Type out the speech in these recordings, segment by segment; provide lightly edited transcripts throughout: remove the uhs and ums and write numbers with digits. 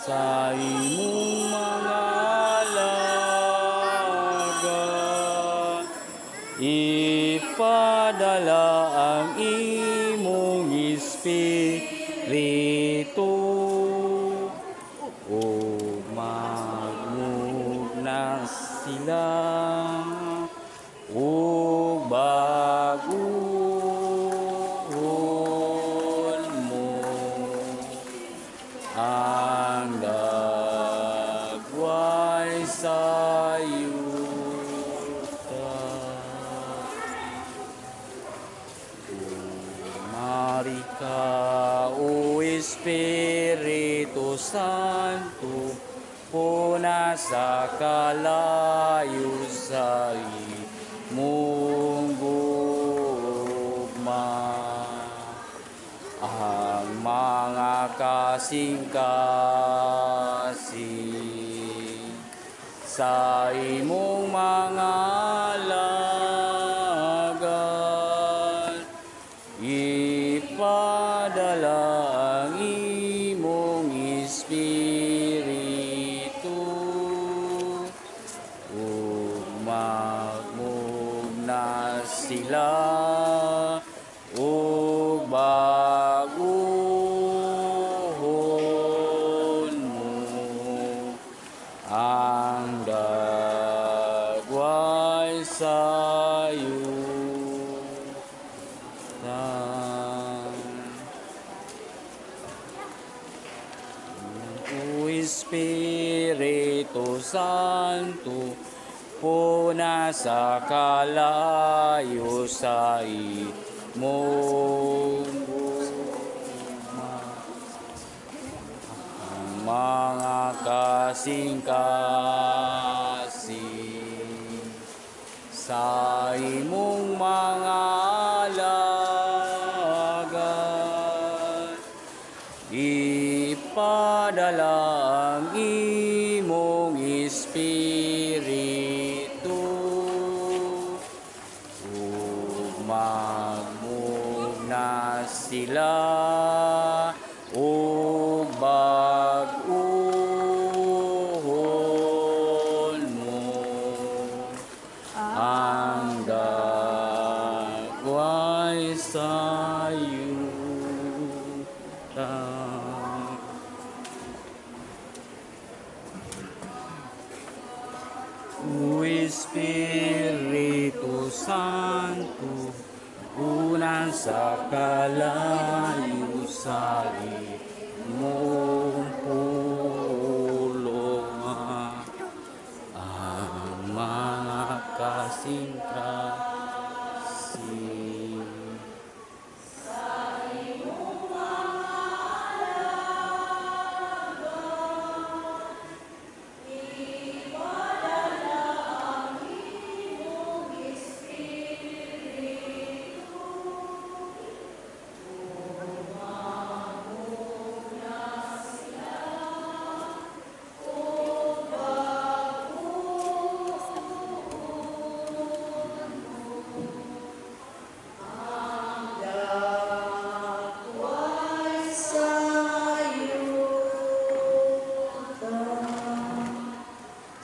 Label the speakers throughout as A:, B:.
A: sa imong mga alagad. Ipadala ang imong Espiritu o magmugna sila o baguhon mo ang dagway sa yuta. Mari ka, O Espiritu Santo, puna sa kalayusan mong gugma. Ang mga kasing-kasing sa imong mga alagad, ipadala ang imong Espiritu ug magmugna sila ug baguhon mo ang dagway sa yuta. O Espiritu Santo, puna sa kalayusan mong gugma. Ang mga kasing-kasing sa imong mga alagad, ipadala ang imong Espiritu ug magmugna sila ug baguhon mo ang dagway sa yuta. O Espiritu Santo, una sa kalayusan mong pulungan ang mga kasing-kasing sa imong mga alagad, ipadala ang imong Espiritu ug magmugna sila ug baguhon ang dagway sa yuta.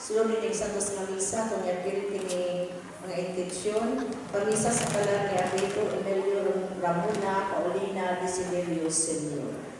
B: Sulod ni Santos nga misa kung yagil kini mga intensyon, pamisa sa kalan ni Abito Emilio Ramona Paulina Desiderio Senior.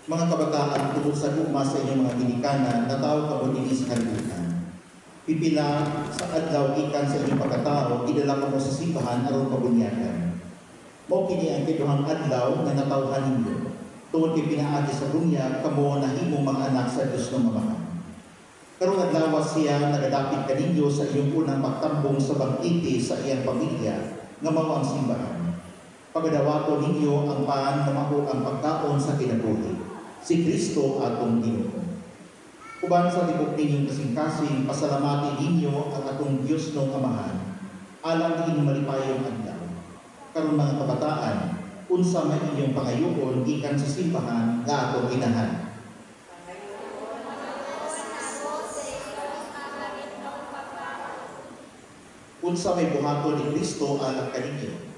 C: Mga kabataan, tungkol sa gugma sa inyong mga ginikanan, natawag ka mo din sa kalibutan. Pipila sa adlaw ikan sa inyong pagkatao, idala mo sa simbahan aron pabunyagan. Mao kini ang kiduhang adlaw nga natawhan ninyo. Tungod kay pinaagi sa bunyag, kamo nahimong mga anak sa Dios ng mamahan. Karong adlaw siya nagadapit kaninyo sa iyong unang pagtambong sa bangkiti sa iyang pamilya nga mao ang simbahan. Pagadawato ninyo ang paan na mao ang pagkaon sa kinabuhi. Si Kristo atong Ginoo. Uban sa tibok ninyong kasing-kasing, pasalamati ninyo ang atong Diyos ng Amahan, alang inyong malipayong adlaw. Karon mga kabataan, unsa man inyong pangayoon gikan sa simbahan nga atong inahan. Unsa may buhaton ni Kristo alang kaninyo.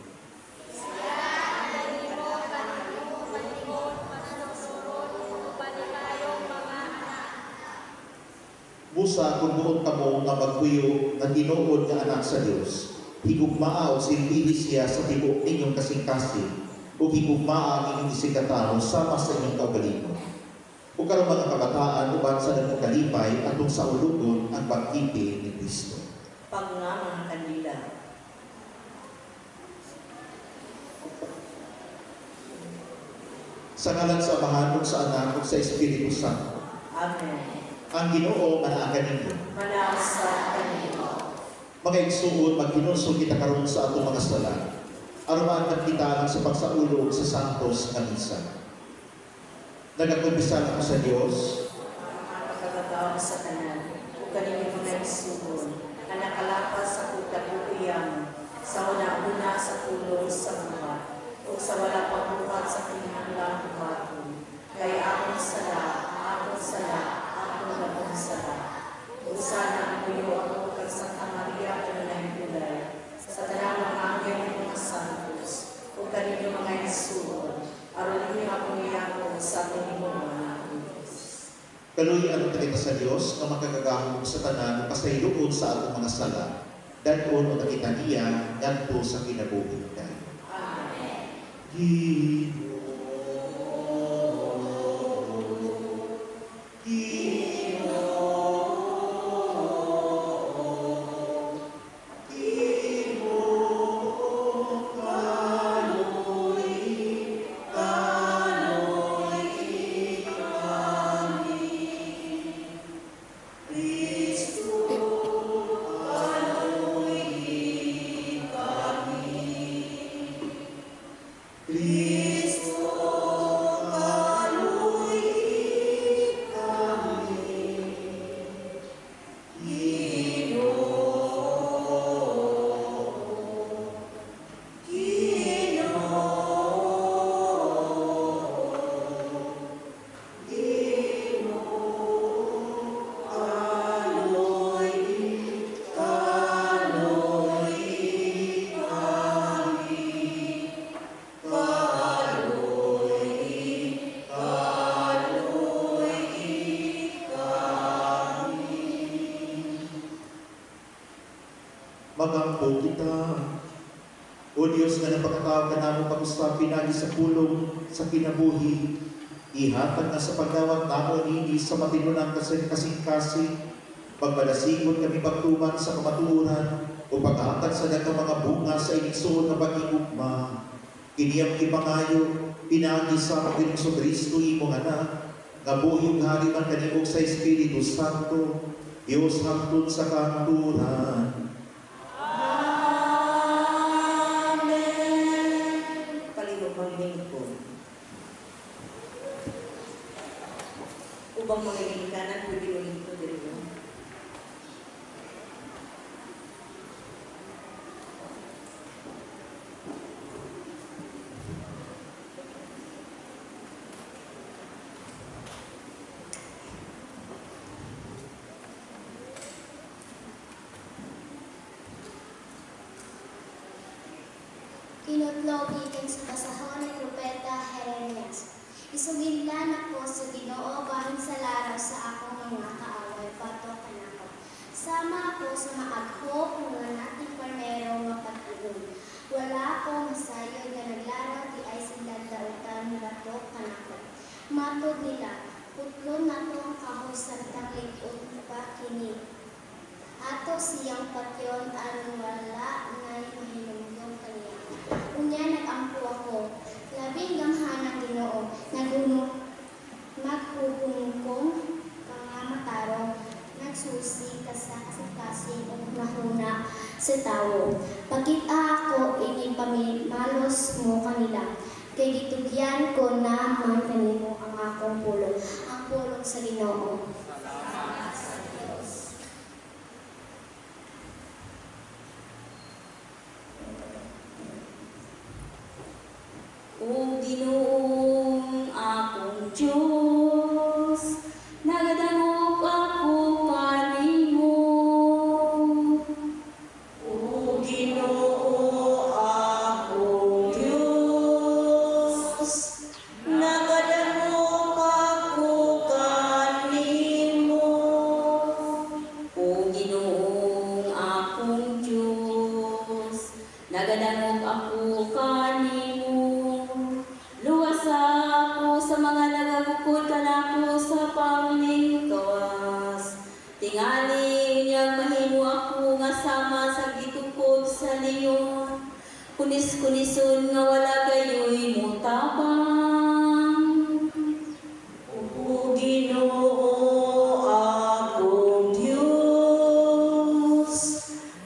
C: Busa kung buot kamo nga magpuyo nga tinuod nga anak sa Dios, higugmaa o silbihi siya sa tibok ninyong kasing-kasing, o higugmaa inyong isikatao sama sa inyong kaugalingon. O karon mga kabataan, uban sa nagong kalipay atong sa ulugon ang pagkipi ni Kristo.
B: Pag nga mga kandila.
C: Sa ngalan sa Amahan ug sa Anak ug sa Espiritu Santo.
B: Amen.
C: Ang Ginoo manaakan ninyo.
B: Manasa kanino.
C: Mga igsuon, magkinunso kita karon sa atong mga sala. Aruman kita lang sa pagsaulog sa Santos nga misa. Nagakumbisa ako sa Dios.
B: Pagkakataon sa tanan, o kanino mga igsuon, na nakalapas sa kutabuhiyan, sa una-una sa tulong sa buhat, o sa wala pagbuhat sa kinahanglang buhaton. Kay akong sala, akong sala, akong sala. O sana ang buyo ako kay Santa Maria Kanunay Kulay, sa tanang mga anghel ng mga santos, o kanino mga igsuon, aron niyo akong iyako sa ating mga Diyos.
C: Kaluyan kita sa Dios nga makagagahom sa tanan pasayloon sa atong mga sala. Dadon o nakita niya ngadto sa kinabuhi tayo.
B: Amen.
C: Magampo kita. O Diyos nga napakatawag ka namin pag-usapin lagi sa pulong sa kinabuhi, ihatag na sa pagdawat namon hindi sa matinunang kasing-kasing, pagmalasigon kami pagtuman sa kamatuuran, o paghatag sa dagang mga bunga sa iniksoon na pag-igugma. Kiniyang ipangayo, pinagi sa Panginoong sa Kristo imong anak, nga buhing hari man kanimog sa Espiritu Santo, Diyos hangtod sa kanturan.
B: Ubang mga ginikanan, pwede ulit ito dito.
D: Kinutlog ikin sa kasahon ni Propeta Jeremias. Isugin lang ako sa Ginoo bahin sa laraw sa akong mga kaaway pato kanako. Sama ako sa maaghok nga nating parnero nga pag-inom. Wala akong masayo nga naglaraw di ay sila dautan bato kanako. Matod nila, putlon nato ang kahoy sa tanglig o pa kini. Ato siyang patyon aron wala nga mahinumdum kaniya. Unya nagampo ako. Labing gamhanang Ginoo, maghuhungkong mga matarong, nagsusi kasing-kasing o mahuna sa tao. Pagkita ako, inipamimalos mo kanila. Kay gitugyan ko naman kanimo ang akong pulong, ang pulong sa Ginoo.
E: panglingkas. Tingali niyang mahimo ako nga sama sa gitukod sa leyon. Kunis-kunison nga wala kayo'y mutabang. O Ginoo akong Diyos,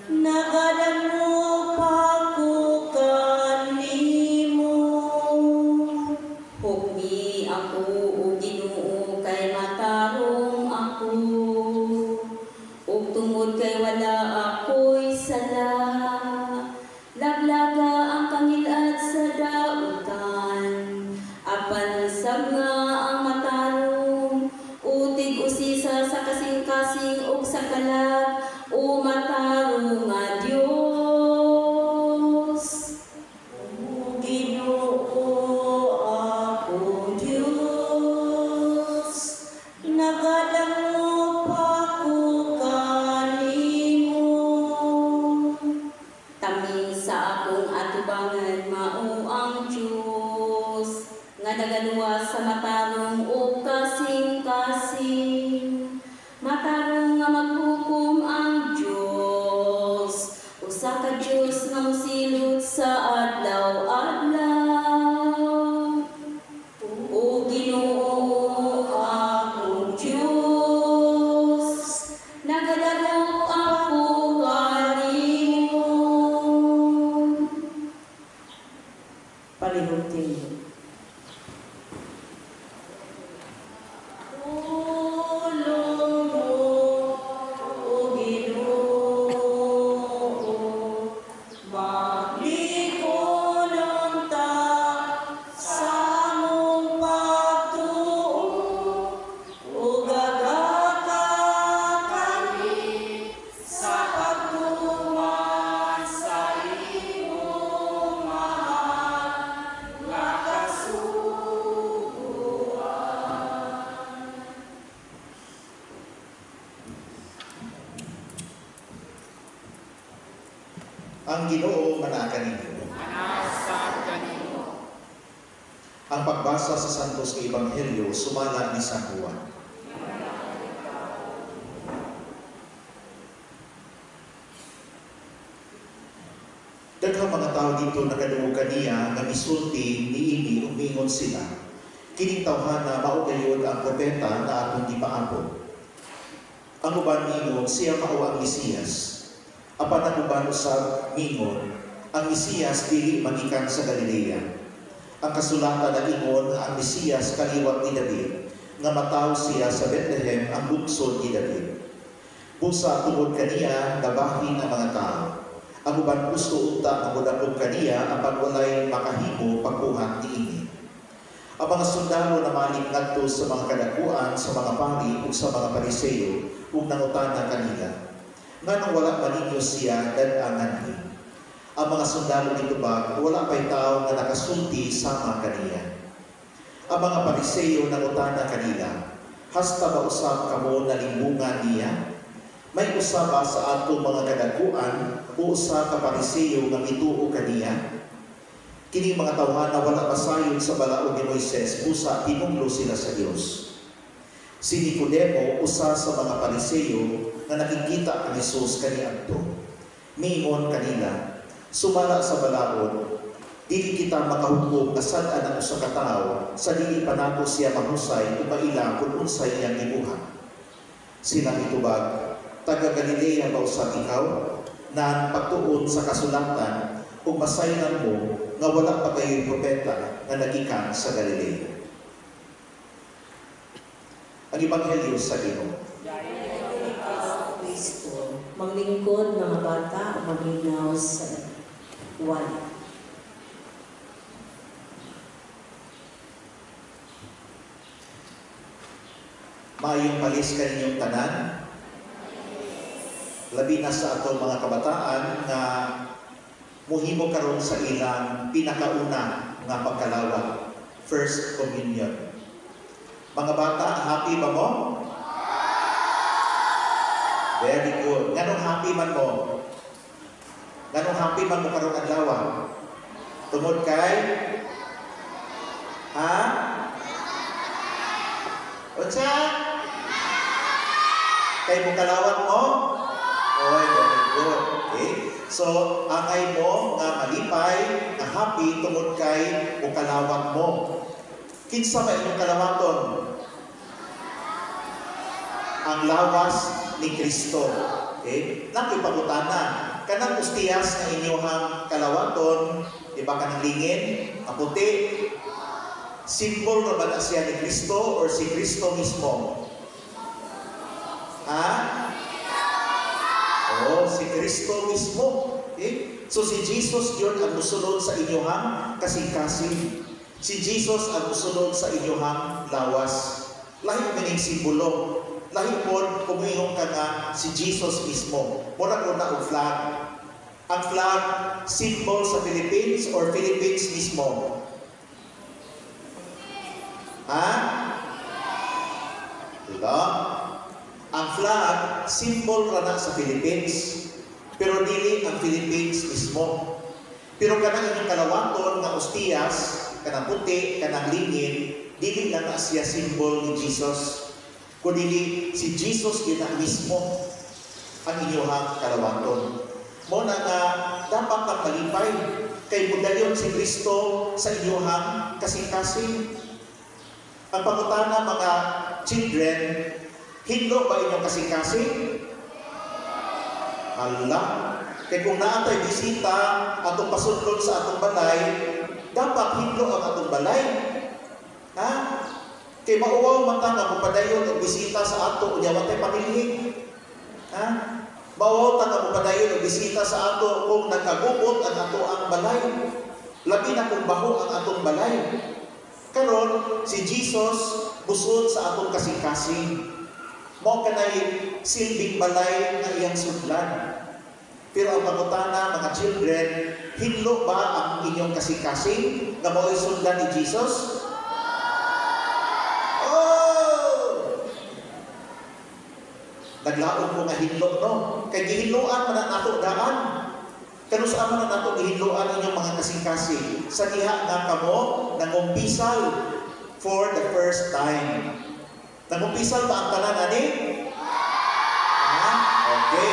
E: nagadamo pa ko kanimo. Hukmi ako o Ginoo kay matarong ako, ug tungod kay wala ako'y sala. Laglaga ang kangilad sa dautan, apan nga ang matarong, utig usisa sa kasing-kasing ug sa kalag, o matarong nga Dios. O Ginoo akong Dios, nagadamo pa ko kanimo. Tamin sa akong atubangan mao ang Diyos, nga nagaluwas sa matarong o kasing-kasing. Matarong nga maghukom ang Diyos, usa ka Diyos nga musilot sa adlaw-adlaw. O Ginoo akong Diyos, nagadalaw ako kanimo. Palihutin. Tulong mo, O Ginoo, maglingkod ta sa among pagtuo, o gagaka kami sa pagtuman sa imong mahal nga kasuguan.
C: Ang Ginoo manakan ninyo. Ang pagbasa sa Santos nga Ebanghelyo sumala ni San Juan. Daghang mga tao dito nakaduog kaniya nga misulti niini umingon sila. Kining tawhana mao gayud ang propeta na atong gipaabot. Ang uban mingon siya mao ang Mesiyas. Apan ang uban usab mingon ang Mesiyas dili magikan sa Galilea. Ang kasulatan nagingon ang Mesiyas kaliwat ni David, nga mataw siya sa Bethlehem ang bungsod ni David. Busa tungod kaniya nabahin ang mga tao. Ang uban gusto unta ang mudakog kaniya apan walay makahimo pagbuhat niini. Ang mga sundalo na maling ngadto sa mga kadakuan sa mga pari ug sa mga Pariseo ug nangutana kanila. Nganong wala maninyo siya dadangan ni. Ang mga sundalo nitubag wala pa'y tao nga nakasulti sama kaniya. Ang mga Pariseo nangutana kanila, hasta ba usab kamo nalimbungan niya? May usaba sa atong mga kadakuan o usa ka Pariseo nga mituo kaniya? Kini mga tawhana wala masayon sa balaog ni Moises, busa tinunglo sila sa Dios. Si Nicodemo usa sa mga Pariseo nga nakikita kang Jesus kaniadto. Miingon kanila, sumala sa balaod, dili kita makahukom nga sad-an ang usa ka tawo sa dili pa nato siya mahusay o maila kung unsay iyang gibuhat. Sila mitubag, taga Galilea ba usab ikaw? Na pagtuon sa kasulatan o masaynan mo nga wala pa kayo'y propeta na nagikan sa Galilea. Ang Ebanghelyo sa Ginoo.
E: Kristo, maglingkod mga bata o maglinaw sa wala.
C: Maayong palis kaninyong tanan. Labi na sa atong mga kabataan na muhimo karon sa ilang pinakauna nga pagkalawag, First Communion. Mga bata, happy ba mo? Very good. Ganong happy man mo? Ganong happy man mo karong adlaw? Tungod kay? Ha? Unsa? Kay mo kalawat mo? Oy, very good. Okay? So, angay mo nga malipay, nga happy tungod kay mo kalawat mo. Kinsa ba inyong kalawaton? Ang lawas ni Kristo. Okay? Nakipagutanan. Kanang ustiyas na inyong kalawaton, iba kanang lingin, kaputi, simbol na ba na siya ni Kristo or si Kristo mismo? Ha? Oh, si Kristo mismo. Okay? So si Jesus yun ang musulod sa inyong kasing-kasing. Si Jesus ang musulod sa inyong lawas. Lahi maning simbolo. Lahi po, kumingong ka nga si Jesus mismo. Muna ko na ang flag. Ang flag, symbol sa Philippines or Philippines mismo? Ha? Diba? Ang flag, symbol na sa Philippines. Pero dili ang Philippines mismo. Pero kanang inyong kalawaton nga ostiyas, kanang puti, kanang lingin, dili na siya symbol ni Jesus. Kundi si Jesus yun ang mismo ang inyong kalawaton. Muna nga dapat kang malipay kay budayon si Kristo sa inyong kasing-kasing. Ang pangutana mga children, hindlo ba inyong kasing-kasing? Hala. Kaya kung naatay bisita atong pasundlod sa atong balay, dapat hindlo ang atong balay. Ha? Kay mauwaw man ta nga mupadayon og bisita sa ato unya watay pamilya. Ha? Mauwaw ta nga mupadayon og bisita sa ato kung nagkagubot ang ato ang balay. Labi na kung baho ang atong balay. Karon si Jesus busod sa atong kasing-kasing. Mao kanay silbing balay nga iyang sudlan. Pero ang pangutana mga children, hindlo ba ang inyong kasing-kasing nga mao'y sudlan ni Jesus? Naglaon ko nga hinlo, no? Kay gihinloan man ang ato daan. Kanus man ang ato gihinloan inyong mga kasing-kasing. Sa diha nga kamo nangumpisal for the first time. Nangumpisal ba ang tanan ani? Ha? Okay.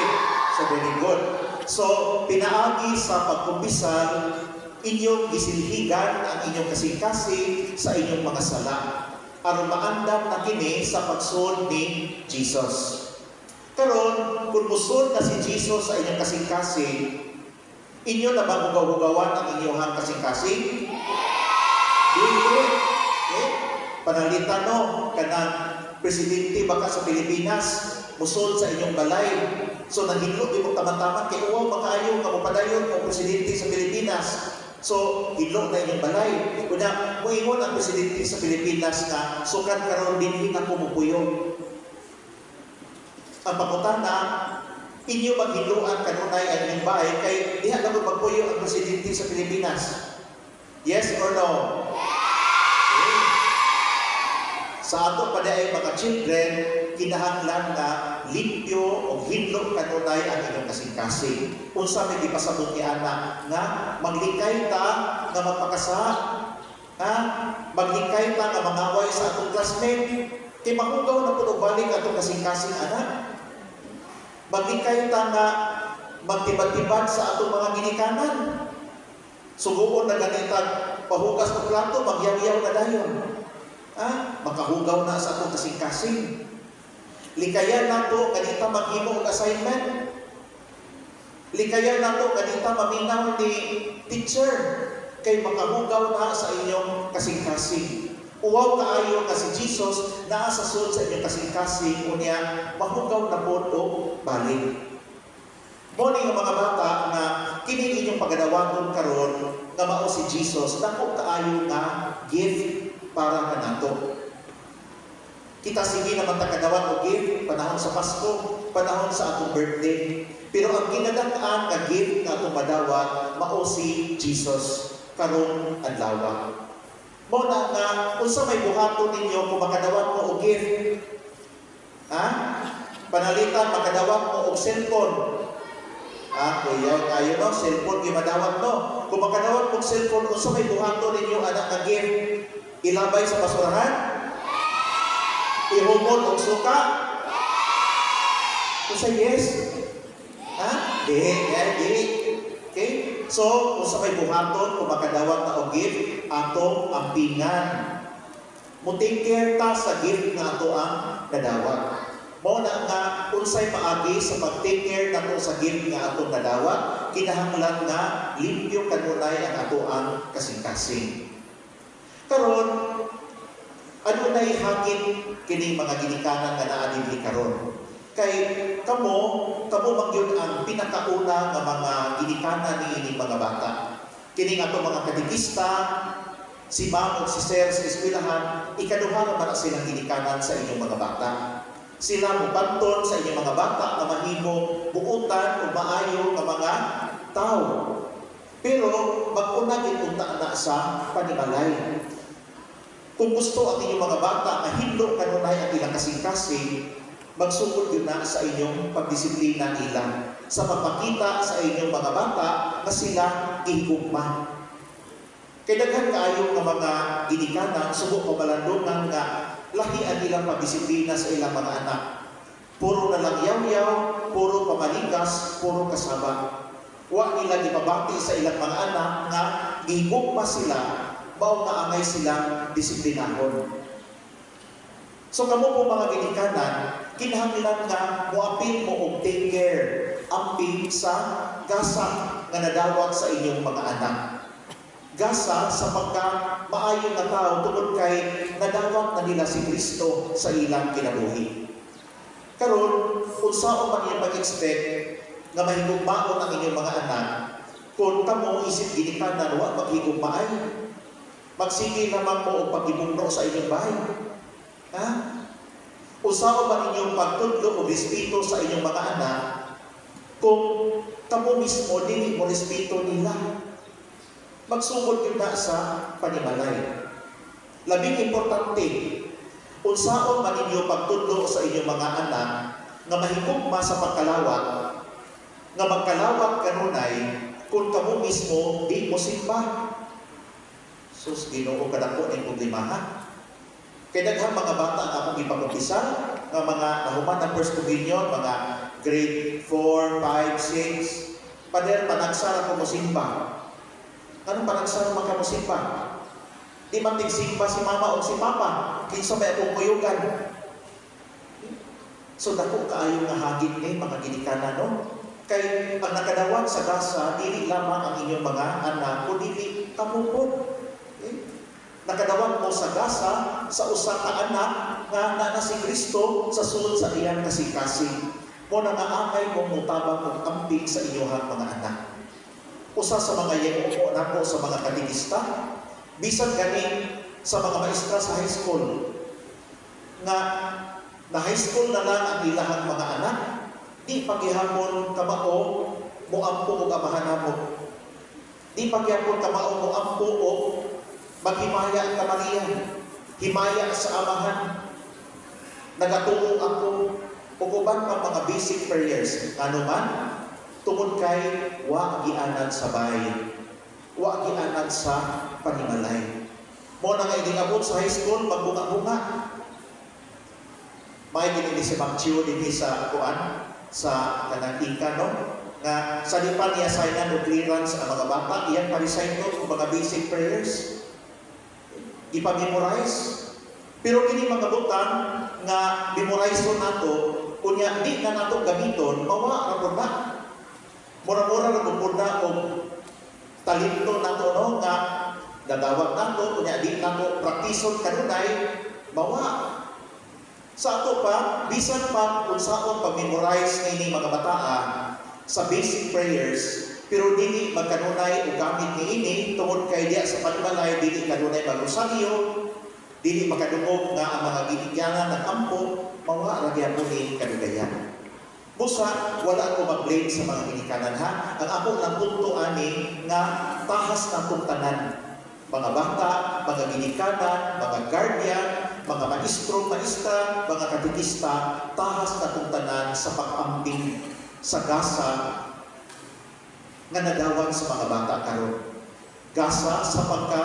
C: So very good. So pinaagi sa pagkumpisal, inyong gisilhigan ang inyong kasing-kasing sa inyong mga sala. Aron maandam na kini sa pagsud ni Jesus. Karon, kung musod na si Jesus sa inyong kasing-kasing, inyo na ba hugaw-hugawan ang inyong kasing-kasing? Dili. Okay? Panalitan no, kanang presidente baka sa Pilipinas, musod sa inyong balay. So, naghidlo, di mo tama-tama, kay uwaw, makaayo, kamupadayon o presidente sa Pilipinas. So, hidlo na inyong balay. Kuna, muingon ang presidente sa Pilipinas na sukat karon din na pumupuyo. Ang pangutana, inyo maghiluan kanunay ang inyong bahay kay diha na magpuyo ang presidente sa Pilipinas. Yes or no? Okay. Sa ato pa ay mga children, kinahanglan na limpyo o hinlo kanunay ang inyong kasing-kasing. Unsa may gipasabot ni anak nga maglikay ta nga magpakasa, ha? Maglikay ta nga mangaway sa atong classmate. Kay mahugaw na po balik atong kasing-kasing anak. Maglikay ta nga magtibad-tibad sa atong mga ginikanan. Suguon na ganitag pahugas ng plato, magyaw-yaw na dayon. Makahugaw na sa atong kasing-kasing. Likayan na to, ganita maghimo og assignment. Likayan na to, ganita maminaw ni teacher. Kay makahugaw na sa inyong kasing-kasing. Uwaw kaayo nga si Jesus naa sa sud sa inyong kasing-kasing unya mahugaw na po o balik. Moni nga mga bata nga kini inyong pagadawaton karon nga mao si Jesus dako kaayo nga gift para kanato. Kita sige naman ta kadawat og gift panahon sa Pasko, panahon sa atong birthday. Pero ang ginadak-an nga gift nga atong madawat mao si Jesus karong adlaw. Muna nga, unsa may buhaton ninyo kung makadawat mo og gift? Ha? Panalitan, makadawat mo og cellphone. Kuya, kayo no, cellphone gimadawat no. Kung makadawat mo og cellphone, unsa may buhaton ninyo anak nga gift? Ilabay sa basurahan? Ihumol og suka? Kung sa yes? Ha? Di. Okay? So, kung sa may buhaton, kung makadawat na og gift, ato ang pingan. Muting care ta sa gift nga ato ang nadawat. Mao na nga unsay paagi sa pag-take care nato sa gift nga atong nadawat, kinahanglan nga limpyo kanunay ang ato ang kasing-kasing. Karon, ano na'y hangin kining mga ginikanan nga naa dinhi karon? Kay kamo magyud ang pinakauna nga mga ginikanan niining mga bata. Kining ato mga katekista, si Ma'am o si Sir sa eskwelahan, ikaduha naman silang ginikanan sa inyong mga bata. Sila mubanton sa inyong mga bata na mahimo buutan o maayo nga mga tao. Pero mag-una gitunta na sa panimalay. Kung gusto ang inyong mga bata na hindlo kanunay ang ilang kasing-kasing, magsugod yun na sa inyong pagdisiplina nila sa papakita sa inyong mga bata na sila ihugma. Kaya daghan kaayo nga mga ginikanan, subok o malandungan nga lahian ilang pagdisiplina sa ilang mga anak. Puro na lang yaw-yaw, puro pamalikas, puro kasaba. Wa nila gipabati sa ilang mga anak nga gihugma sila, mao nga angay silang disiplinahon. So kamo po mga ginikanan, kinahanglan nga muapil mo og take care, amping sa gasa nga nadawat sa inyong mga anak. Gasa sa pagka maayo na tao tungod kay nadawat na nila si Kristo sa ilang kinabuhi. Karon, unsaon man iyang mag-expect nga mahigugmaon ang inyong mga anak kung kamo isip ginikanan wa maghigugmaay? Magsige naman mo og pagibugno sa inyong bahay. Ha? Usaw ba ninyong pagtudlo o respeto sa inyong mga anak kung kamo mismo dili mo respeto nila? Magsugod yun na sa panimalay. Labing importante, unsaon man ninyo pagtudlo sa inyong mga anak nga mahigugma sa pagkalawat, nga magkalawat kanunay kung kamo mismo di mo simba. Sus, Ginoo kadako ning problema ha. Kaya daghang mga bata nga akong ipag-umpisa, nga mga nahuman ng first communion, mga grade 4, 5, 6, pader panagsara ko mo simba. Anong panagsara man ka mo simba? Di man tigsimba si mama o si papa, kinsa may akong kuyugan. So dako kaayo nga hagit ni mga ginikanan no? Kay ang nakadawat sa gasa, dili lamang ang inyong mga anak o dili kamupod. Nakadawat mo sa gasa sa usa ka anak nga na si Kristo sa sulod sa iyang kasing-kasing. Mo na nga angay mong mutabang og amping sa inyong mga anak. Usa sa mga yego nako sa mga katekista, bisan gani sa mga maestra sa high school nga na high school na lang ang ilahang mga anak, di paghihapon kamao mo ampo og amahan namo. Di paghihapon kamao mo ampo og maghimaya ka Maria, himaya sa amahan. Nagatuo ako uban pa mga basic prayers. Ano man, tungod kay wa gianan sa bahay, wa gianan sa panimalay. Mo na nga iningabot sa high school, magbunga-bunga. May ginili si Magchio dinhi sa kuan, sa kanang no? Nga sa di pa niya signan o clearance ang mga bata, iyan pa-resign ko ng mga basic prayers. Ipa-memorize. Pero kini mga butang nga memorize ko nato, kunya di na nato gamiton, mawa ra pud na. Mura-mura ra pud na og talento nato no nga dadawat nato, kunya di nato praktison kanunay, mawa. Sa ato pa, bisan pa unsaon pag-memorize nini mga bataa sa basic prayers, pero dili magkanunay o gamit niini tungod kay diya sa panimalay, dili kanunay mag-rosaryo, dili makadungog nga ang mga ginikanan ng ampo, mawa ra gyapon ni kadugayan. Busa, wala ko mag-blame sa mga ginikanan ha. Ang ako lang punto ani nga tahas ng tungtanan. Mga bata, mga ginikanan, mga guardian, mga maestro, maestra, mga katekista, tahas na tungtanan sa pag-ambing sa gasa nga nadawat sa mga bata karon. Gasa sa pagka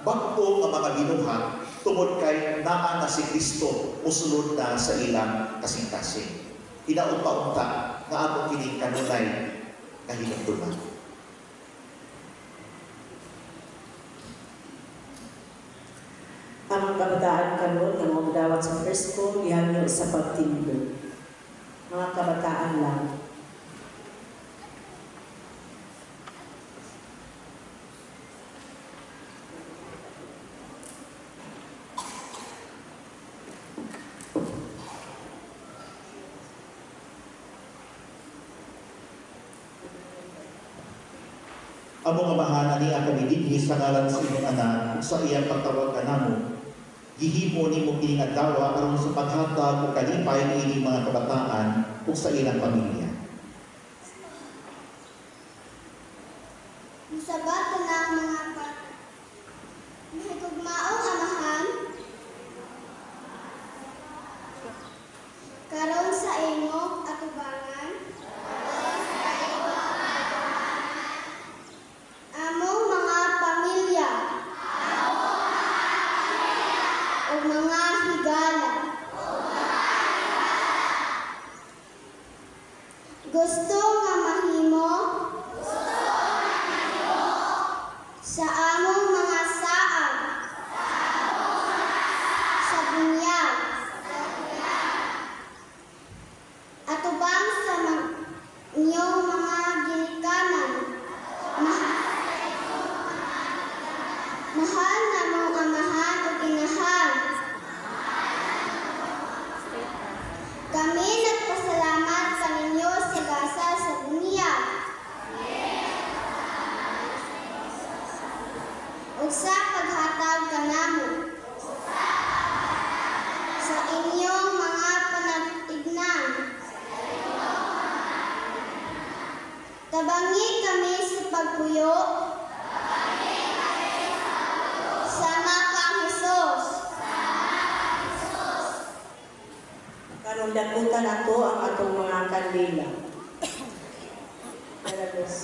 C: bag-o nga mga binuhat tungod kay naa na si Kristo usulod na sa ilang kasing-kasing. Inaunta-unta nga ato kining kanunay nga hinumduman.
B: Ang kabataan karon nga magdawat sa presko gihanyo sa pagtindog. Mga kabataan lang.
C: Among amahan ani kami dinhi sa ngalan sa imong anak sa iyang pagtawag kanamo. Gihimo nimo kining adlaw aron sa paghatag og kalipay niini mga kabataan ug sa ilang pamilya.
D: Misabat na ang mga bata. Mahigugmaong amahan, karon sa imong atubangan, among mga pamilya, o mga higala. Gusto nga mahimo sa among mga saad sa bunyag atubang sa inyong mga ginikanan. Mahal na mong amahan o inahan. Kami nagpasalamat sa ninyo sa gasa sa bunyag. Ug sa paghatag kanamo sa inyong mga panag-ignan. Tabangi kami sa pagpuyo sama kang Hesus.
B: Karon dakutan ato ang atong mga kandila. Daragos.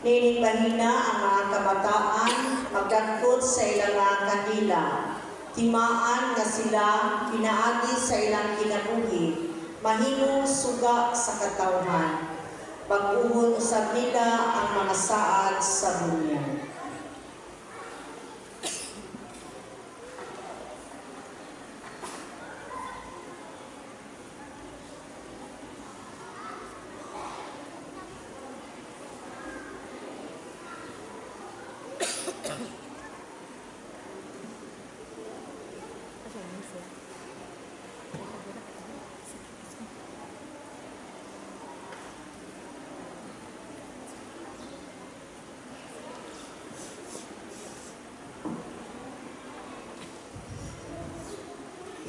B: Nining bahina ang mga kabataan magdagkot sa ilang mga kandila. Timaan nga sila pinaagi sa ilang kinabuhi, mahimong suga sa katawhan. Pag-uhon usab nila ang mga saad sa bunyag.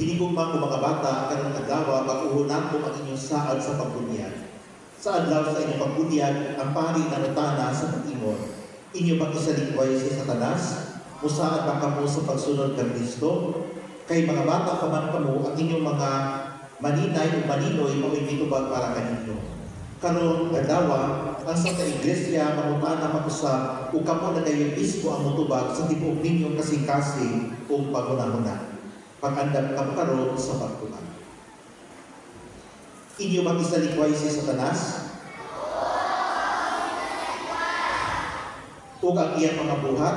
C: Hinigugma ko mga bata karong adlaw pag-uhunan ko ang inyong saad sa pagbunyag. Sa adlaw sa inyong pagbunyag, ang pari na nutana sa pag-ingon. Inyo bang isalikway si Satanas? Musaad ba kamo sa pagsunod kang Kristo? Kay mga bata pa man kamo, ang inyong mga maninay o maninoy mao'y mitubag para kaninyo. Karon adlaw, ang Santa Iglesia mamutana mag-usab ug kamo na kayo mismo ang mutubag sa tibuok ninyong kasing-kasing o pagunahuna. Pag-andam ka karon sa pagtuman. Inyo bang isalikway si Satanas? O ang iyang mga buhat?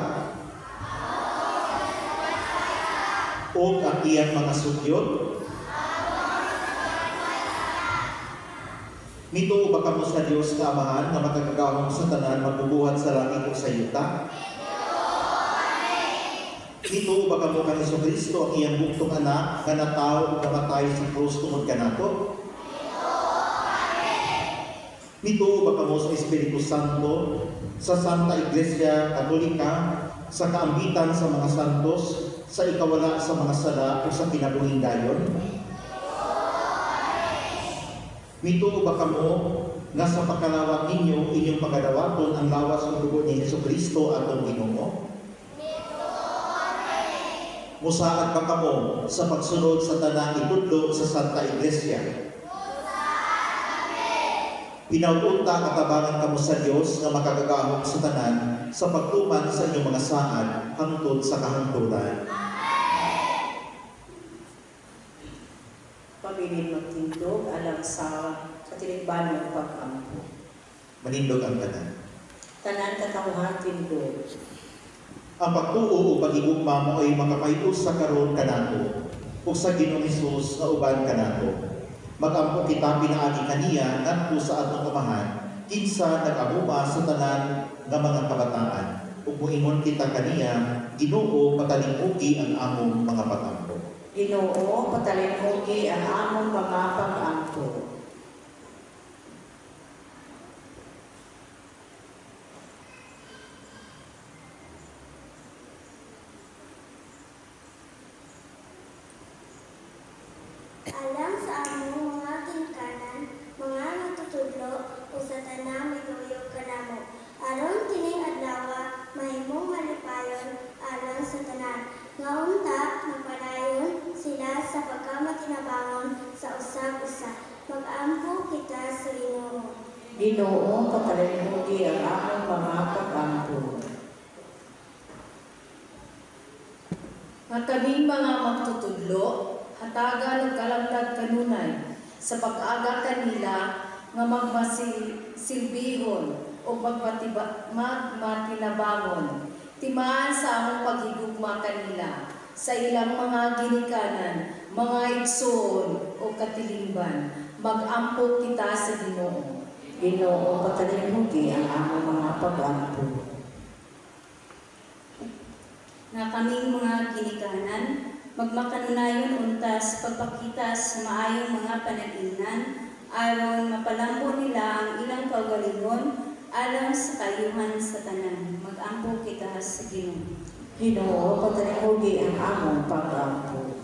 C: O ang iyang mga sugyot? Nito ba kamo sa Diyos na Amahan na magkagagawang sa tanan magbubuhat sa langit o sa yuta? Ito ba kamo kang Jesucristo ang iyang buktong anak nga nataw ug namatay sa krus tungod kanato? Ito ba kamo sa Espiritu Santo sa Santa Iglesia Katolika sa kaambitan sa mga santos sa ikawala sa mga sala o sa kinabuhing dayon? Ito ba kamo nga sa pagkalawat ninyo inyong pagadawaton ang lawas ng dugo ni Jesucristo atong Ginoo? Musaad ba kamo sa pagsunod sa tanang itudlo sa Santa Iglesia? Pinautunta katabangan kamo sa Dios nga makagagahom sa tanan sa pagtuman sa inyong mga saad hangtod sa kahangturan.
B: Pabilin magtindog alang sa katilingban ng pag-ampo.
C: Manindog ang tanan.
B: Tanan katawhan tindog.
C: Ang pagtuo o pag-igugma mo ay makapayos sa karon kanato ug sa Ginoong Hesus nga uban kanato. Magampo kita pinaagi kaniya ngadto sa atong amahan kinsa nag-amuma sa tanan nga mga kabataan ug moingon kita kaniya Ginoo patalingugi ang among mga pagampo.
B: Ginoo patalingugi ang among mga pag-ampo.
D: Alang sa among mga ginikanan, mga natutudlo o sa tanang miduyog kanamo. Aron kining adlaw mahimong malipayon alang sa tanan. Nga unta magpadayon sila sa pagkamatinabangon sa usag-usa. Mag-ampo kita sa Ginoo.
B: Ginoo patalingugi ang among mga pag-ampo.
F: Nga kaming mga magtutudlo, hatagan ug kalangtad kanunay sa pag-aga kanila nga magmasilbihon o magmatinabangon timaan sa among paghigugma kanila sa ilang mga ginikanan, mga igsoon o katilingban. Mag-ampo kita sa Ginoo.
B: Ginoo patalingugi ang among mga pag-ampo.
E: Nga kaming mga ginikanan, magmakanunayon untas pagpakita sa maayong mga panag-ingnan aron mapalambo nila ang ilang kaugalingon alang sa kayuhan sa tanan. Mag-ampo kita sa Ginoo.
B: Ginoo patalingugi ang among pag-ampo.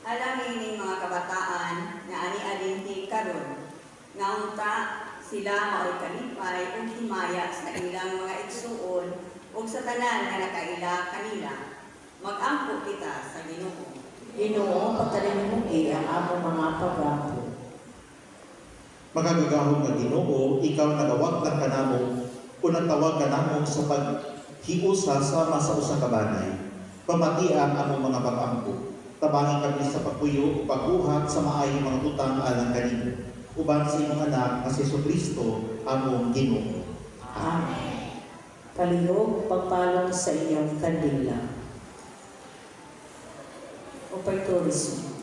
G: Alamin ning mga kabataan na ani-alinti karon nga unta sila mao'y kalipay ug himaya sa ilang mga igsuon ug sa tanan nga nakaila kanila. Mag-ampo kita sa Ginoo.
B: Ginoo patalingugi ang among mga pag-ampo.
C: Magagagahom nga Ginoo, ikaw nagawag lang kanamo o nagtawag kanamo sa paghiusa sama sa usa ka banay. Pamatian among mga pag-ampo. Tabangin kami sa pagpuyo o pagbuhat sa maayong mga tutang alang kanino. Uban sa imong anak nga si Jesucristo among Ginoo.
B: Amen. Palihog pagpalong sa iyong kandila. Opertorismo.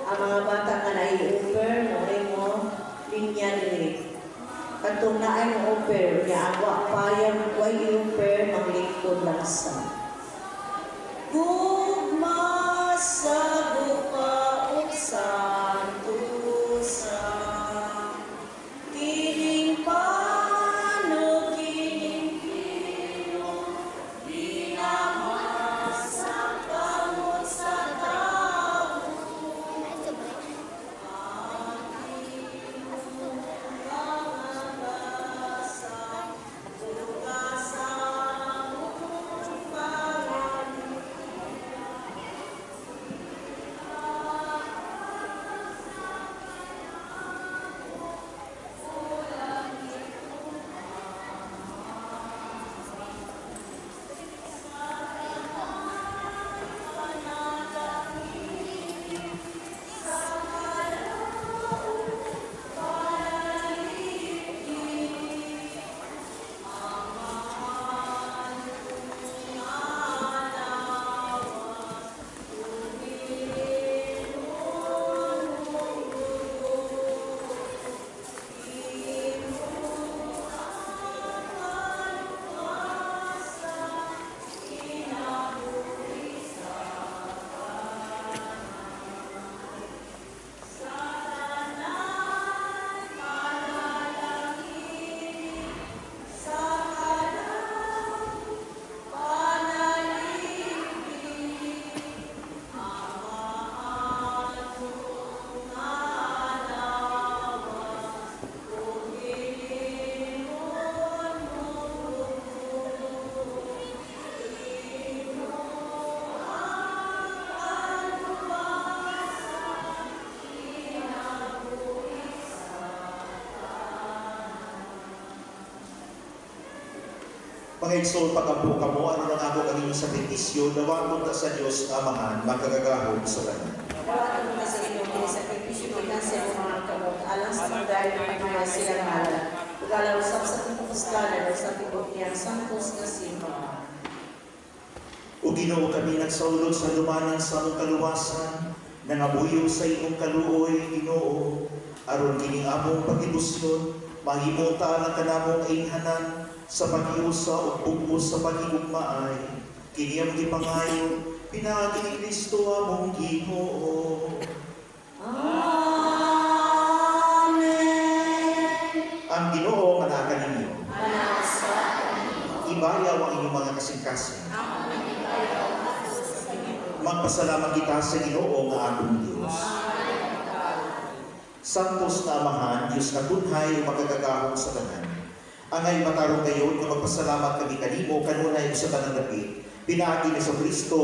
B: Ang mga bata nga nai-offer, noy mo, linya nili. Katong na ay mo offer, niya agwa payang way i-offer, manglingkod lang sa. Gugma sa buka o santusa, kiling pano, kiling kino, dinamasak kamot sa tao.
C: Mga igsoon pag-apo kamo, ano nang ako kanino sa sakripisyo, dawaton ta sa Dios nga Amahan, magkagagahon sa tanan.
B: Dawaton ka sa Ginoo sa sakripisyo na sa mga kamot, alang sa pagdahil ng mga sila ngalan. Ugalaw sa tipustalan o sa tibok niyang santos na simbahan.
C: O Ginoo, kami nagsaulog sa lumanan sa among kaluwasan, nangabuyo sa imong kaluoy, Ginoo, aron kining among pagibusyon, mahimo ta ang kanamong ainghanan sa paghiusa o bugos sa pagigugmaay. Kini ang gipangayo, pinagi ni Kristo among Ginoo. Ang Ginoo manakan ninyo. Ibayaw ang inyong mga kasing-kasing. Magpasalamat kita sa Ginoo nga atong Dios. Santos na Amahan, Diyos na tunhay o magagagahon sa tanan. Angay matarong ngayon na magpasalamat kami kanimo kanunay sa tanang dapit. Pinaagi ni sa Kristo,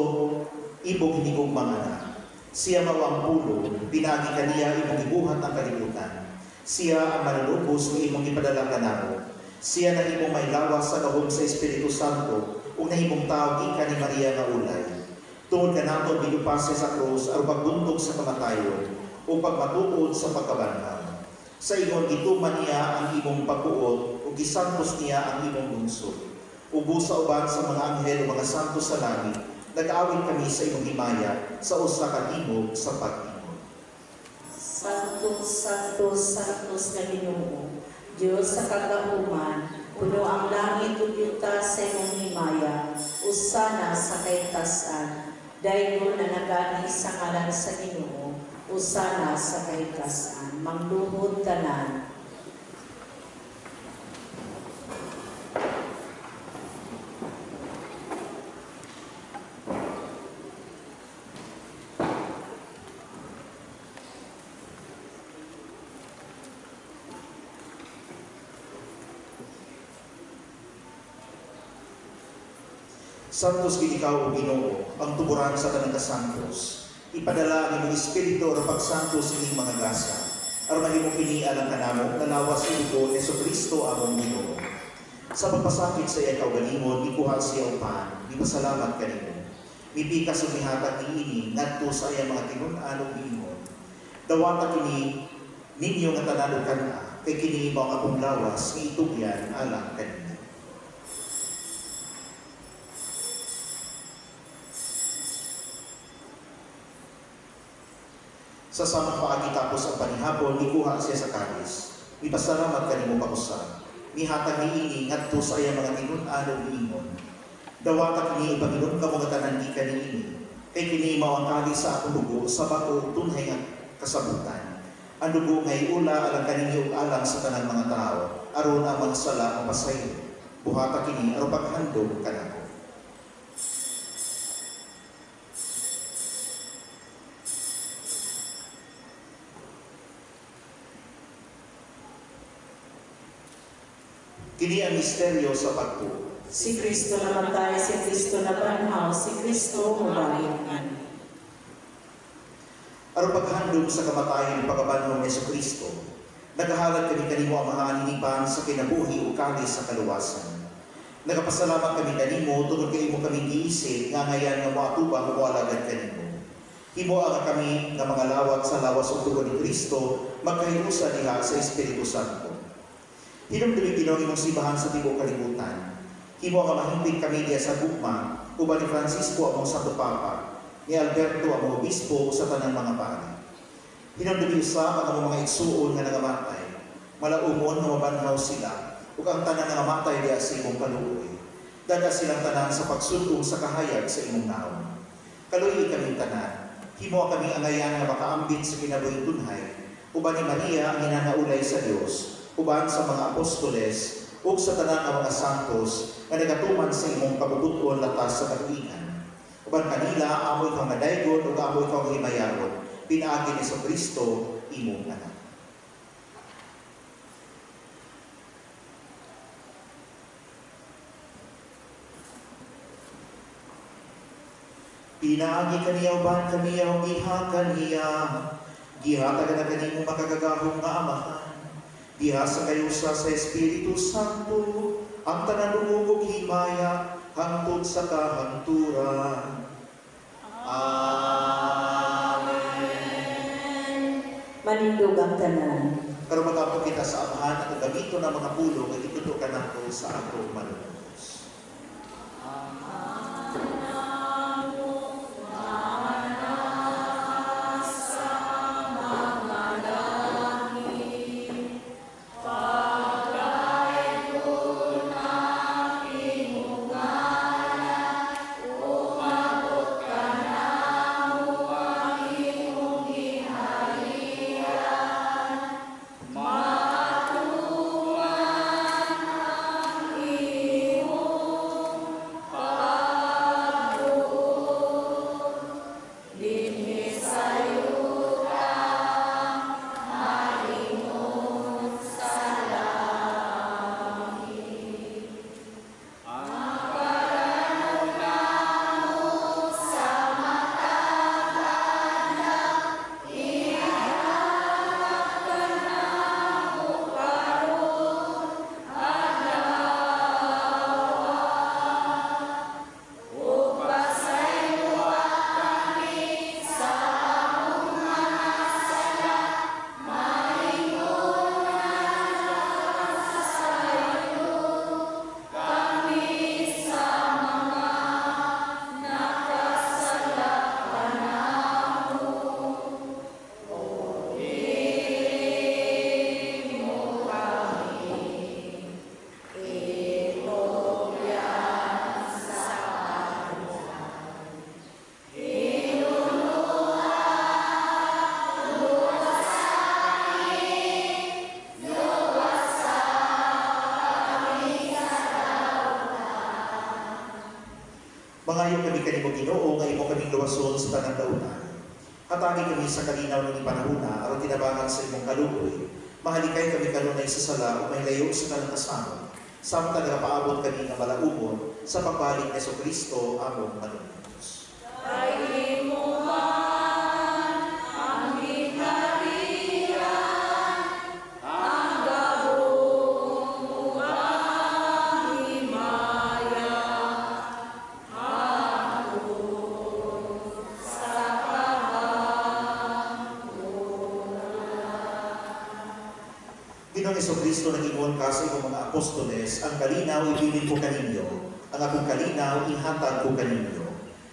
C: ibong hinigong mga anak. Siya mawang pulo, pinaagi kaniya imong ibuhat ang kalibutan. Siya ang manalubos ng imong ipadala kanamo. Siya na imong may lawas sa gahom sa Espiritu Santo o na imong tawag ika ni Maria nga ulay. Tungod ka nato binupase sa krus aron pagbuntog sa kamatayon o pagmatuod sa pagkabanhaw. Sa ingon gituman niya ang imong pagbuot o gisantos niya ang imong lungsod. Ubo sa uban sa mga anghel o mga santos sa langit, nag-aawit kami sa imong himaya sa usa ka timog sa pag-ingon.
B: Santos, Santos, Santos na Ginoo, Diyos sa kagahuman, puno ang langit ug yuta sa imong himaya, usana sa kahitasan, daygon na nagani sa ngalan sa Ginoo, usana sa kahitasan, mangluhod tanan.
C: Santos gid ikaw o Ginoo, ang tuburan sa tanang kasantos. Ipadala ang imong espiritu o pagsantos ining mga gasa. Aron mahimong kini alang kanamo nalawas ito ni Kristo among Ginoo. Sa pagpasakit sa iyang kaugalingon, ikuha siya upahan, ipasalamat kanimo. Mipikas o mihatag ni ini ngadto sa iyang mga tinun-an o giingon. Dawata kini ninyo nga tanan og kana, kay kini mao akong lawas nga itugyan alang kanimo. Sa samang paagi tapos ang panihapon, ikuha siya sa kalis. Ipasalamat kanimo pakusa. Mihatag ni ini ngadto sa iyang mga tinun-an o giingon. Dawata kini Panginoon ka mga tanan di kanini. Kay kini mao ang kalis sa akong dugo sa bako tunhay nga kasabutan. Ang dugo ngay ula alang kaninyo alang sa tanang mga tao, aron ang mga sala ang pasayo. Buhata kini aron paghandog kanako. Kini ang misteryo sa pagtuo.
B: Si Kristo namatay, si Kristo nabanhaw, si Kristo umalingan.
C: Aron paghandog sa kamatayon ng pagkabanhaw ni Kristo, nagahalad kami kanimo ang mga aninipan sa kinabuhi o kalis sa kaluwasan. Nagapasalamat kami kanimo tungod kay imo kami giisip nga ngayan nga moatubang o alagad kanimo. Himo ang kami nga mga lawat sa lawas ug tugon ni Kristo magkahiusa diha sa Espiritu Santo. Hinumdumi Ginoo imong simbahan sa tibuok kalibutan. Himo nga mahimpit kami diya sa gugma, uban ni Francisco among Santo Papa, ni Alberto among obispo sa tanang mga pari. Hinumdumi usab ang among mga igsuon nga nangamatay, malaumon nga mabanhaw sila, ug ang tanan nga namatay diya sa imong kaluoy. Dada silang tanan sa pagsulong sa kahayag sa imong naon. Kaluoy kami tanan. Himo kami angayan nga makaambit sa kinabuhing tunhay, uban ni Maria ang hinanaulay sa Dios, uban sa mga apostoles ug sa tanan nga mga santos nga nagatuman sa imong kabubuton latas sa katuigan. Uban kanila amoy kang madaygon ug amoy kang himayaron, pinaagi ni Kristo imong anak. Pinaagi kaniya uban kaniya ug iha kaniya, gihatag na kanimo makagagahong nga amahan. Diha sa kayusa sa Espiritu Santo, ang tanan lumubog himaya hangtod sa kahanturan. Amen.
B: Manindog ang tanan.
C: Karon magapon kita sa amahan at gamito ng mga pulong at ituto ka nato sa atong manunod. Mangayo kami kanimo Ginoo nga imo kaming luwason sa tanang daonan. Hatagi kami sa kalinaw ng panahona aron tinabangan sa imong kaluoy. Mahalikay kami kanunay sa sala o may layo sa tanang kasama. Samtang nagapaabot kami nga malaumon sa pagbalik ni Jesucristo among manunod. Ginoong Jesucristo nag-ingon ka sa imong mga apostoles, ang kalinaw ibilin ko kaninyo, ang akong kalinaw ihatag ko kaninyo.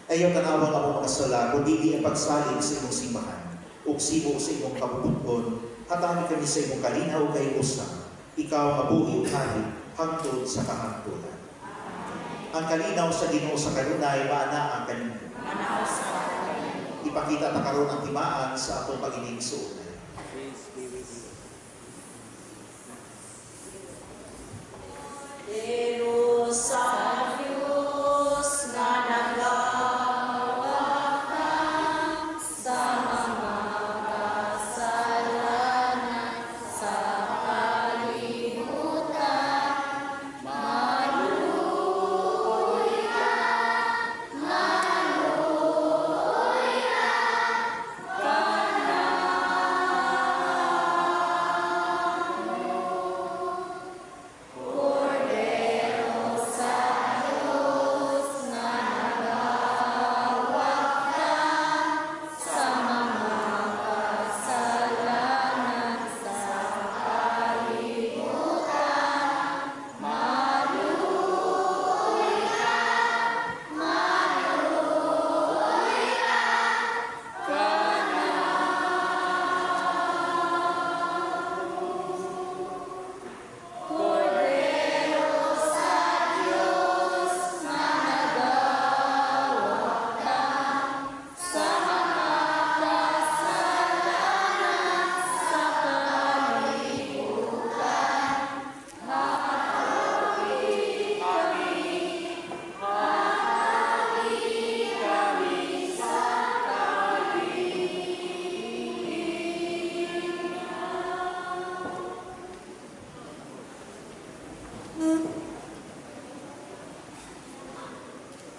C: Ayaw tanawang ako mga sala, kundi ang pagsalig sa imong simbahan, ug sibok sa imong kabubuton, hatami kami sa imong kalinaw kay usa, ikaw mabuhi kahit hangtod sa kahangtulan. Ang kalinaw sa Ginoo sa kanunay maana ang kaninyo. Ipakita ta karon ang timaan sa atong pagiging-suotan.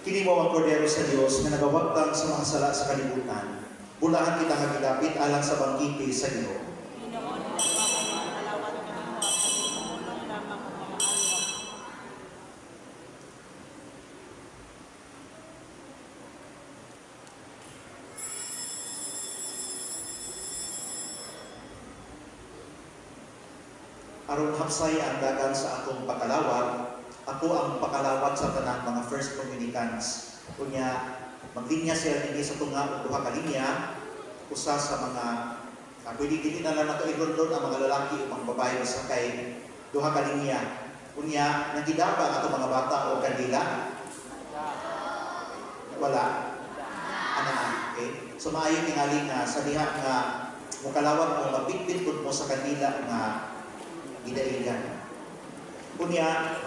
C: Kini mo ang kordero sa Dios na nagawagtang sa mga sala sa kalibutan. Bulahan kita nga gidapit alang sa bangkiti sa Ginoo. aron hapsay ang dagan sa atong pakalawat. Ako ang pakalawat sa tanang mga first communicants. Kunya, maglinya siya hindi sa tunga o duha ka linya, usa sa mga pwede dili na lang nato i-download ang mga lalaki o mga babae sa kay duha ka linya. Kunya, nagidaba ato mga bata o kandila? Wala. Okay? So maayo tingali nga sa diha nga mukalawat mo mapitpit pud mo sa kandila nga gidaigan. Kunya,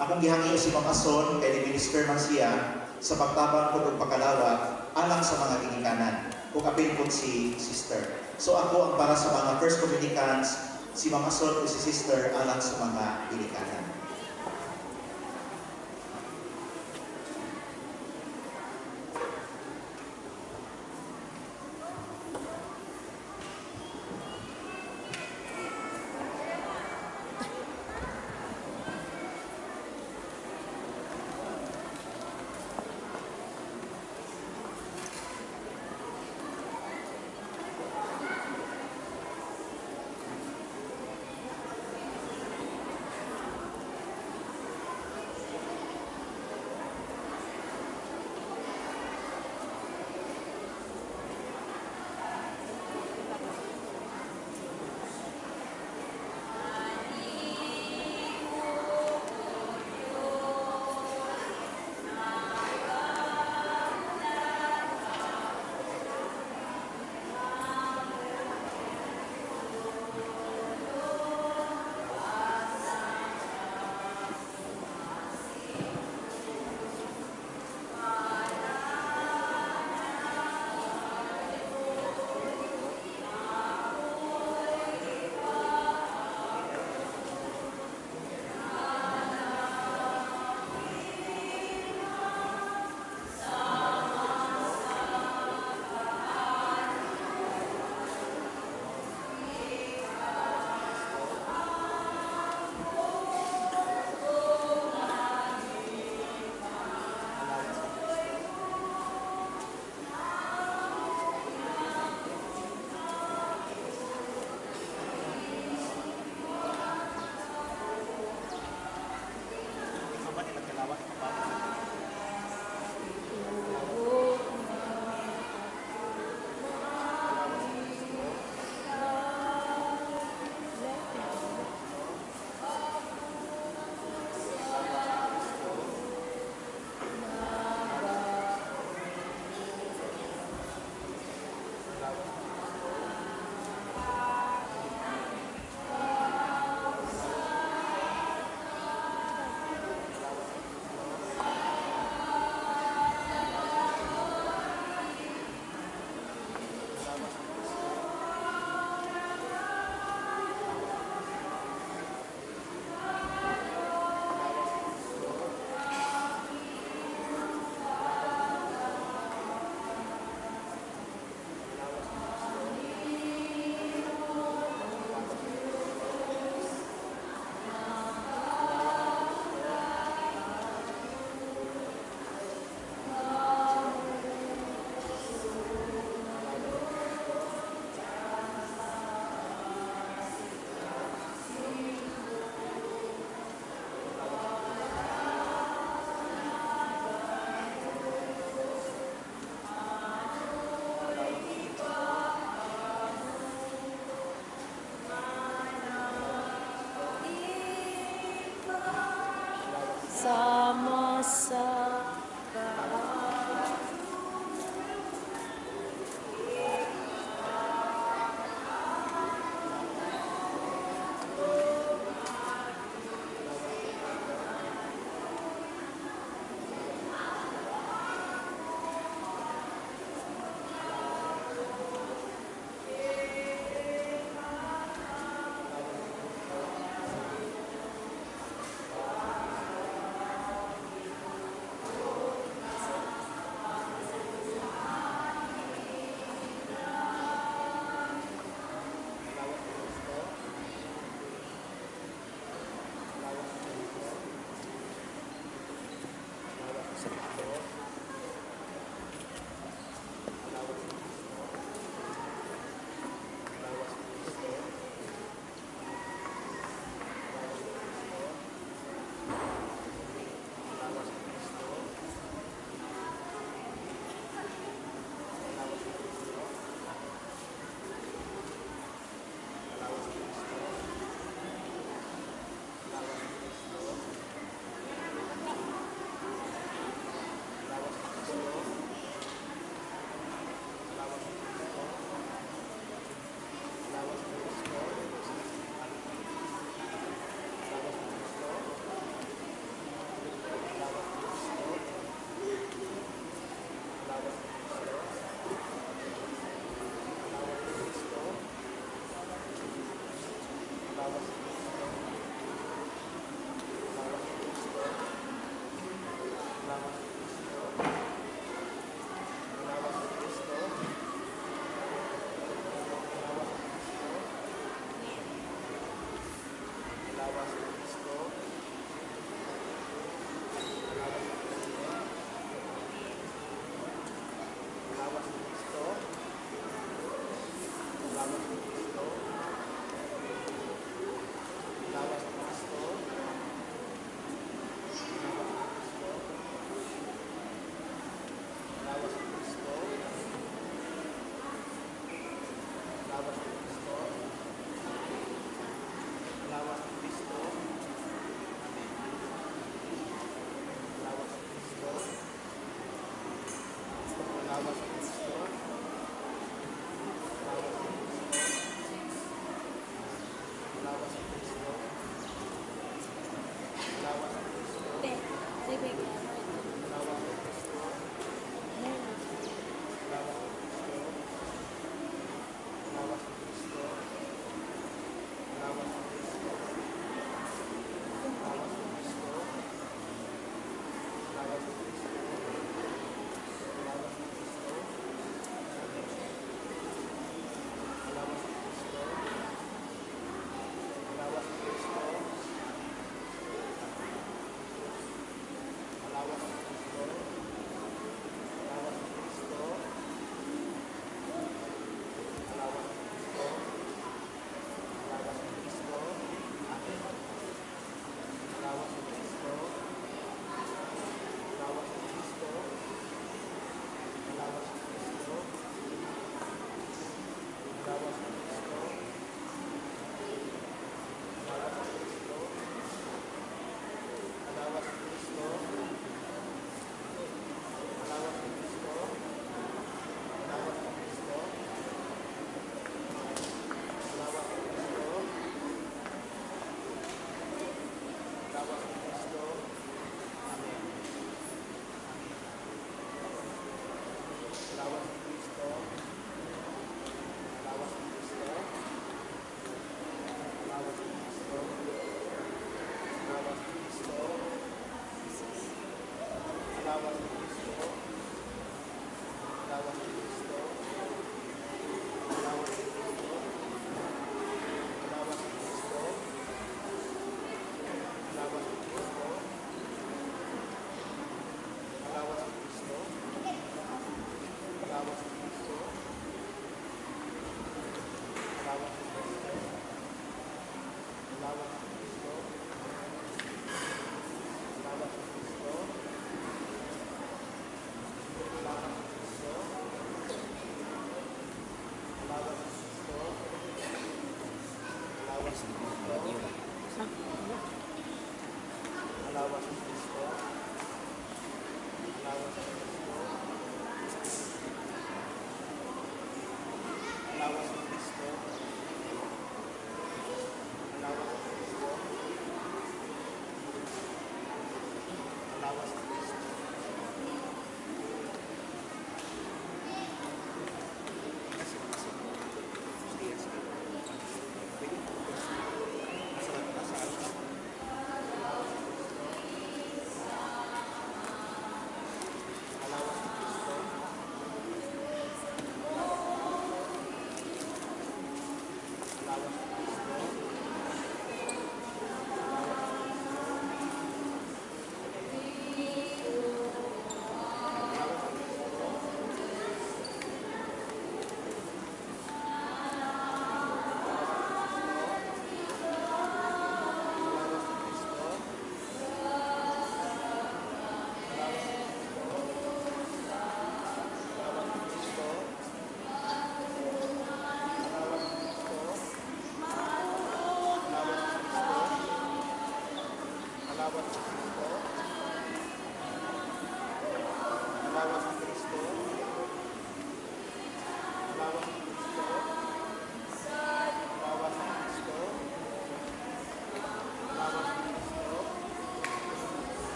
C: akong gihangi si Ma'am Ason kay minister man siya sa pagtabang po ng pagkalawat alang sa mga ginikanan kung apil po si sister. So ako ang para sa mga first communicants, si Ma'am Ason o si sister alang sa mga ginikanan.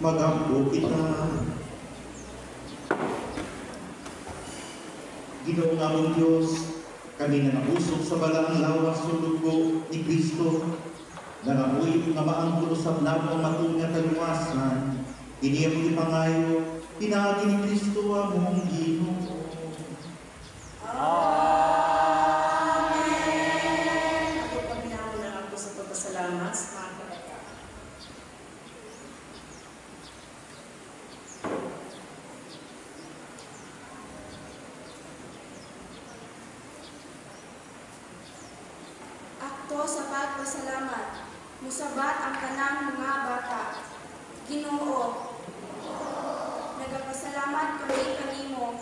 C: Magampo kita. Ginoong among Diyos, kami na nabusog sa balaang lawas sa dugo ni Kristo, na namuyo nga maangkol sa namang matunga kaluwasan, iniyang ipangayo, pinagi ni Kristo among Ginoo.
B: Amen. Ako paminaw na ako sa pagpasalamat sa mga kabataan.
A: Akto sa pagpasalamat, musabat ang kanang mga bata. Ginoo, nagapasalamat kami kanimo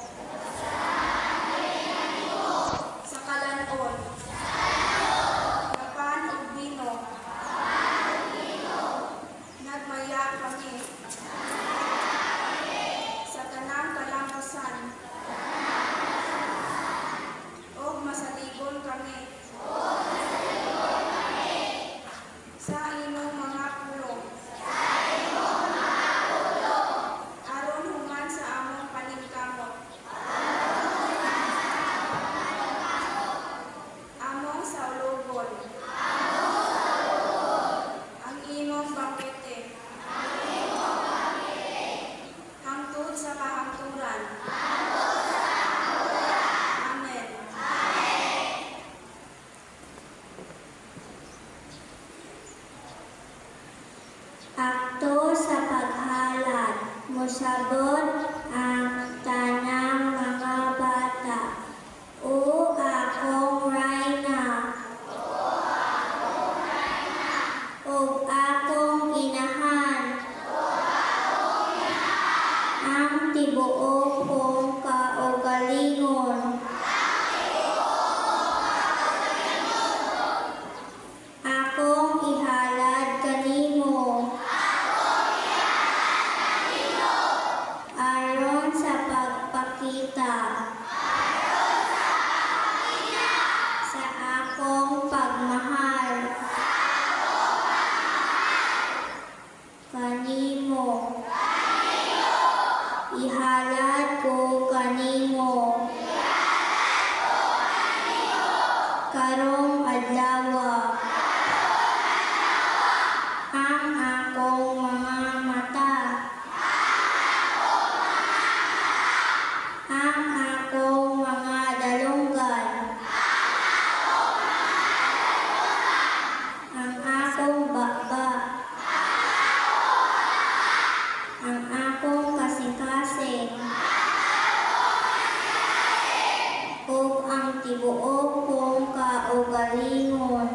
A: sa kalanon, kapan ug bino, nagmaya kami sa tanang kalampasan, og masaligon kami sa imong mga pulong. Aron human sa among paningkamot. Among saulogon. Ang imong bangkete. Hangtod sa kahangturan. Amen.
D: Akto sa paghalad, musabot ang tanang mga bata. O akong rayna, o akong inahan, ang tibuok kong kaugalingon. Akong ihalad kanimo. Aron sa pagpakita sa akong pagmahal kanimo. Ihalad ko kanimo karong adlaw ang akong mga mata. Ang akong mga dalunggan, ang akong baba, ang akong kasing-kasing, ug ang tibuok kong kaugalingon.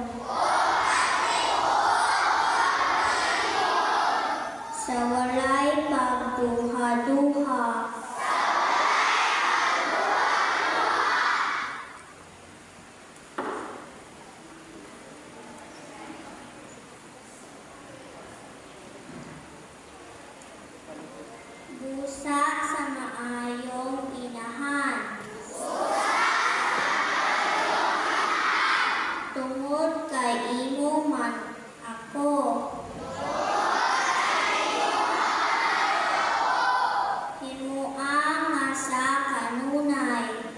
D: Sa walay pagduha-duha, busa sa maayong inahan. Tungod kay imo man ako. Himuang nga sa kanunay.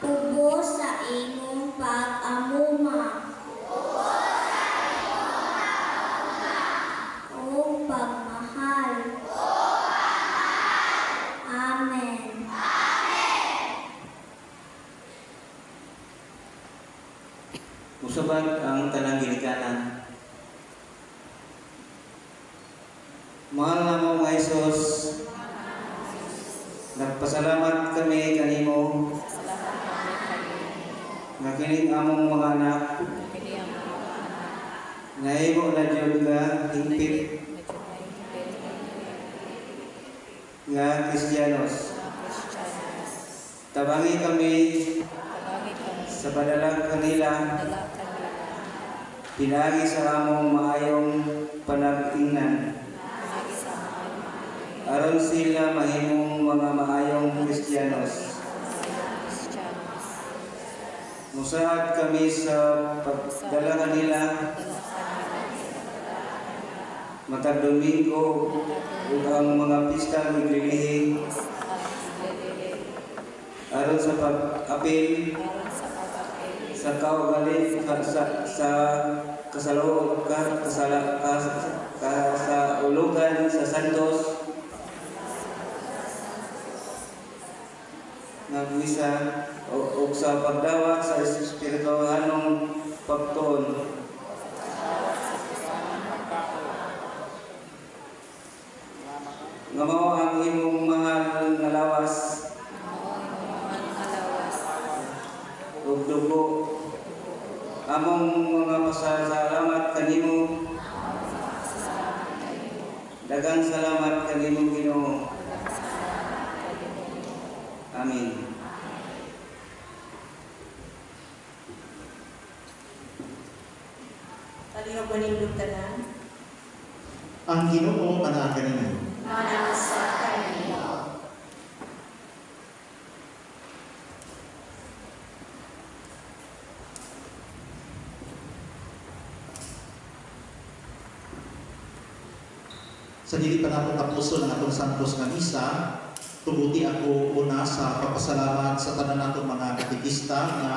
D: Ubos sa imong pag-amuma. O pagmahal. Amen.
H: Musabat ang tanang ginikanan. Mahal na mo nga Isus, nagpasalamat kami kanimo nga kining among mga anak nga imo na Diyod nga hingpit nga Kristiyanos. Tabangi kami sa padalag kanila, pinagi sa among maayong panag-ingnan. Aron sila mahimong mga maayong Kristiyanos. Musaad kami sa pagdala kanila matag Domingo ug ang mga pista maglilihim aron sa pag-apil sa kaugaling sa kasaulugan sa Santos nga buwisa o sa pagdawat sa espirituhanong pagtuon nga mao ang imong mahal nga lawas ug dugo among mga pasasalamat kanimo. Daghang salamat kanimo Ginoo. Amen.
B: Palihog manindog tanan.
C: Ang Ginoo manaakan ninyo.
B: Manasa kanino.
C: Sa dili pa nato tapuson ang atong santos nga misa, tuguti ako una sa pagpasalamat sa tanan natong mga katekista nga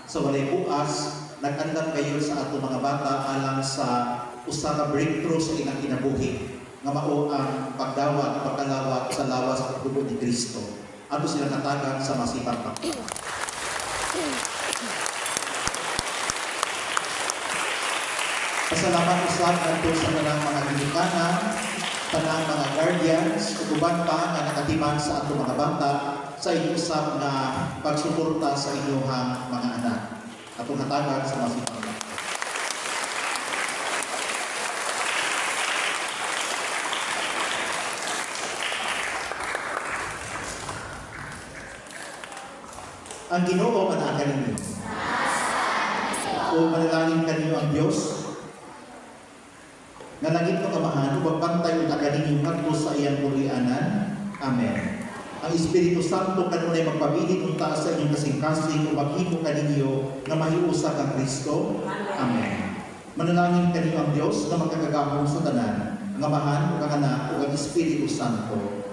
C: sa walay buas nag-andam kayo sa atong mga bata alang sa usa ka breakthrough sa ilang kinabuhi nga mao ang pagdawat, pagkalawat sa lawas at dugo ni Kristo. Ato sila natagan sa masipang pagkakas. Pasalamat usab nato sa tanang mga ginikanan, tanang mga guardians, ug uban pa nga nakatiman sa ato mga bata sa inyong usab nga pagsuporta sa inyong mga anak. Atong hatagan sa masipang ang Ginoo manaakan ninyo. O manalangin kaninyo ang Dios nga langit no kamahan ug pagpantay ug kaninyo ngadto sa iyang purianan. Amen. Ang Espiritu Santo kanunay magpabilin unta sa inyong kasing-kasing ug maghimo kaninyo nga mahiusa kang Kristo. Amen. Manalangin kaninyo ang Dios nga magkakagahom sa tanan, nga Amahan ug ang Anak ug ang Espiritu Santo.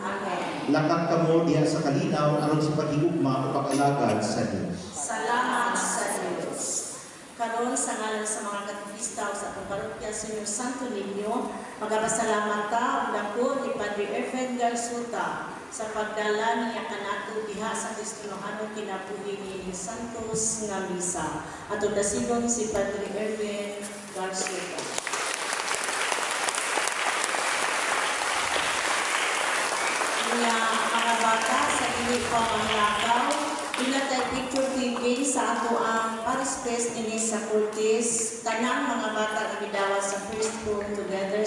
C: Lakat kamo diha sa kalinaw aron sa paghigugma o pag-alagad sa Dios.
B: Salamat sa Diyos. Karon sa ngalan sa mga katekista sa atong parokya Senyor Santo Niño, magpasalamat ta ug dako ni Padre Efren Garsuta sa pagdala niya kanato diha sa Kristinohanong kinabuhi ni Santos nga misa. Ato dasigon si Padre Efren Garsuta. Mga bata sa inyong pamanglakaw, pinatay picture taking sa ato ang Paris Fest ini sa Cortes. Tanang mga bata na bidawa sa first room together